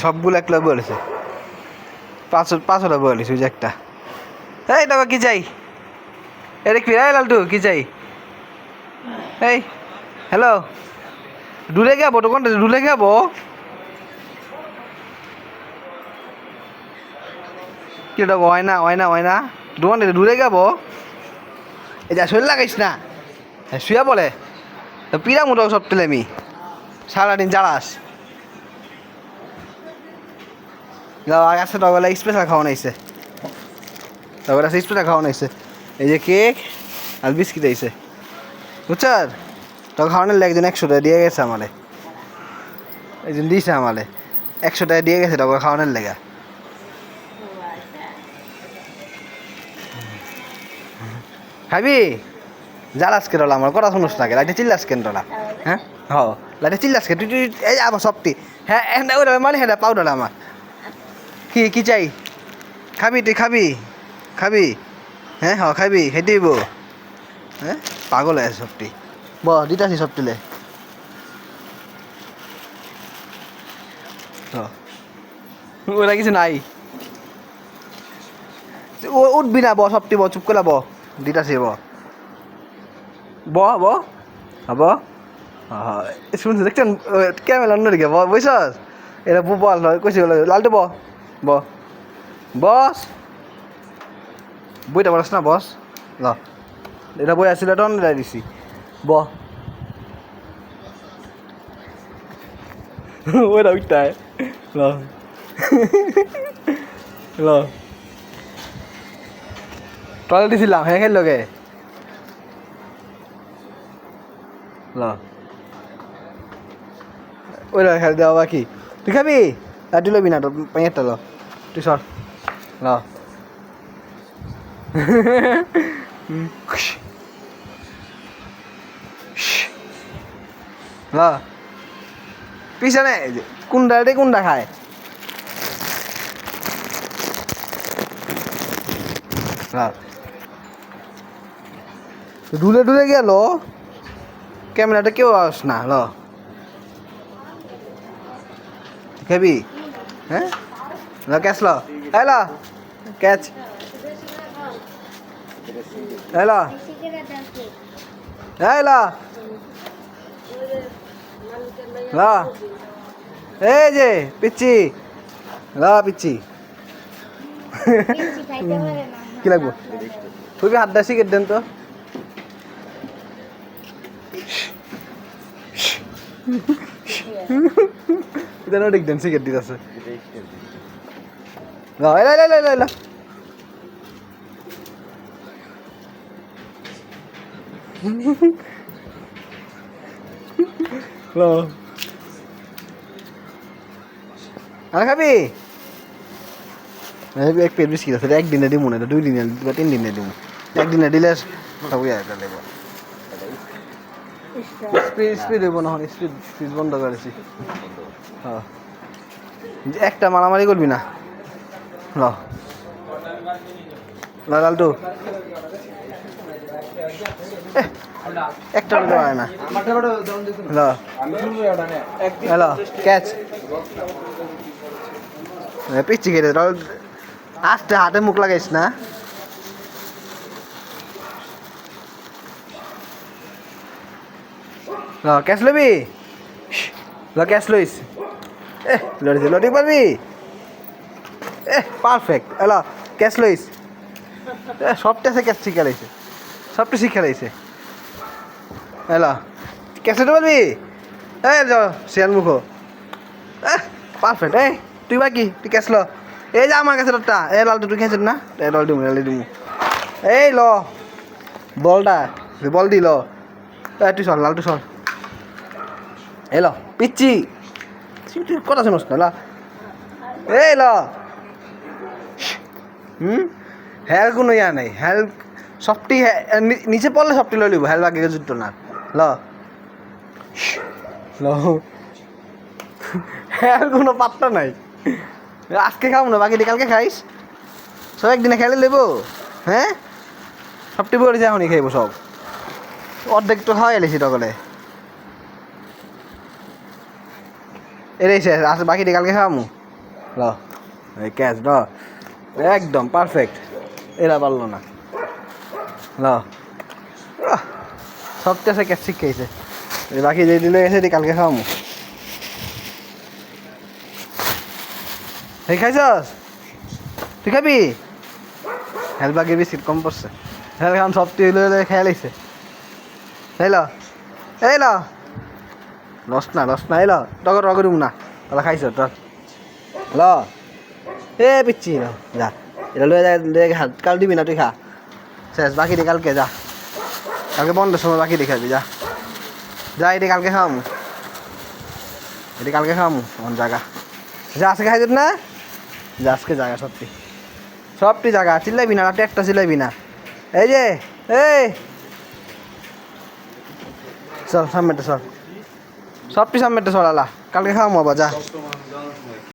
সবগুলো একলা বলেছে, পাঁচটা বলেছে ওই যে একটা। এই টাকা কি চাই? এরে কি এই লালটু কি চাই? এই হ্যালো, দূরে যাবো তো কোনটা দূরে যাবো? কি টাকা হয় না দোকান দূরে যাবো? এই যা শরীর লাগাইস না, শুয়া বলে পিরা মোটো সব তেলে আমি সারাদিন জ্বালাস। আছে তবে স্পেশাল খাওয়ানো আইছে, তবে আছে স্পেশাল খাওয়ানো আইছে। এই যে কেক আর বিস্কিট আইছে বুঝছার। তো খাওয়ানোর একজন 100 টাকা দিয়ে গেছে আমারে, একজন দিয়েছে আমারে 100 টাকা দিয়ে গেছে তবে খাওয়ানোর লেগা। খাবি? জ্বালাস কেন আমার কথা শুনুস না, লাইটে চিল্লাস কেন তোরা? হ্যাঁ হ লাইটে চিল্লাস কেন তুই? এই আবার সবটি হ্যাঁ ওটা মানে হ্যাঁ পাউডার আমার কি চাই? খাবি তুই খাবি? হ্যাঁ হ খাবি, খেতে দিব। হ্যাঁ পাগল আছে সবটি, দিতাছি সব তুলে ওরা কিছু নাই। ও উঠবি না, সবটি চুপ করে দিতাছি হব। শুনছি দেখছেন ক্যামেরা অন্যদিকে বুঝছস, এটা বল কইছি লালটু বস বইটা বলস না বস ল, এটা বই আসছিল এটা অন্য দিছি ওইটা ওইটাই ল ল টয়লেট দিছিলাম হ্যাঁ খেললো গে ল ওইটা খেল দেওয়া বাকি। তুই খাবি? আর তুই লবি না তোর পাঁচটা ল, তুই সর ল ল পিছনে কোনটা খায়? ডুলে গেল ক্যামেরাটা কেউ আস না ল খাবি? হ্যাঁ ক্যাচ ল ক্যাচ এই যে পিচ্ছি পিচ্ছি কি লাগবো? তুই হাত দা সিগারেট দেন তো। ঠিক দেন সিগারেট দিতেছে আর খাবি? এক প্লেট বিস্কিট আছে, একদিনে দিব না, 2 দিনে বা 3 দিনে দিব। একদিনে দিলে স্পিড হইব না, স্পিড বন্ধ করেছি। হ্যাঁ একটা মারামারি করবি না লালটু একটা হয় না হ্যালো ক্যাচ পিচ্ছি খেতে আস্তে হাতে মুখ লাগাইস না। ক্যাচ লবি? ক্যাচ লইস লড়ি পারবি? পারফেক্ট হ্যালো ক্যাচ লইস। সবটা ক্যাচ শিখে লাইছে, সবটা শিখে লাইছে হ্যালো ক্যাচ লইতে পারবি? শিয়াল মুখ পারফেক্ট। তুই বাকি তুই ক্যাচ ল। এই যে আমার কাছে একটা লালটু তুই খেয়েছেন না, লালটু এই ল বলটা বল দি ল তুই সর লালটু সর এলো পিচ্ছি তুই কথা শুনোস না এই ল হেল কোনো ইয়া নাই, হেল সবটি নিচে পড়লে সবটি লই লিব, হেল বাকি জুটতো না ল হেল কোনো পাত্তা নাই। আজকে খাও না, বাকি কালকে খাইস, সব একদিনে খেলে নেবো। হ্যাঁ সবটি বলে যায় এখনই খাইবো সব, অর্ধেক তো খাওয়াই এলেছি তকলে। এটাই শেষ আসে বাকিটা কালকে খাওয়ামু ল এই ক্যাচ ল একদম পারফেক্ট এরা পারলো না ল সবচেয়ে ক্যাচ শিখাইছে বাকি যে দিলে গেছে এটি কালকে খাওয়ামু এই খাইছস তুই খাবি হেলবাগে বিস্কিট কম পড়ছে হেল খাম সব তুই খেয়ে লাইছে এই ল এই ল লস না এই ল টগর টগর না ওলা খাইছ তোর ল এ পিচ্ছি না যা এটা লয়ে হাত কাল দিবি না তুই খা শেষ বাকি দিয়ে কালকে যা কালকে বন্ধের সময় বাকি দিয়ে খাবি যা যা এটি কালকে খাওয়ামু এটি কালকে খাওয়ামু আমার জায়গা যা আজকে খাই না যা আজকে জায়গা সবটি জায়গা চিল্লাইবি না রাতে একটা চিল্লাইবি না এই যে এই চল সামনেটা চল সবটি সামনেটা চল আলা কালকে খাওয়ামু আবার যা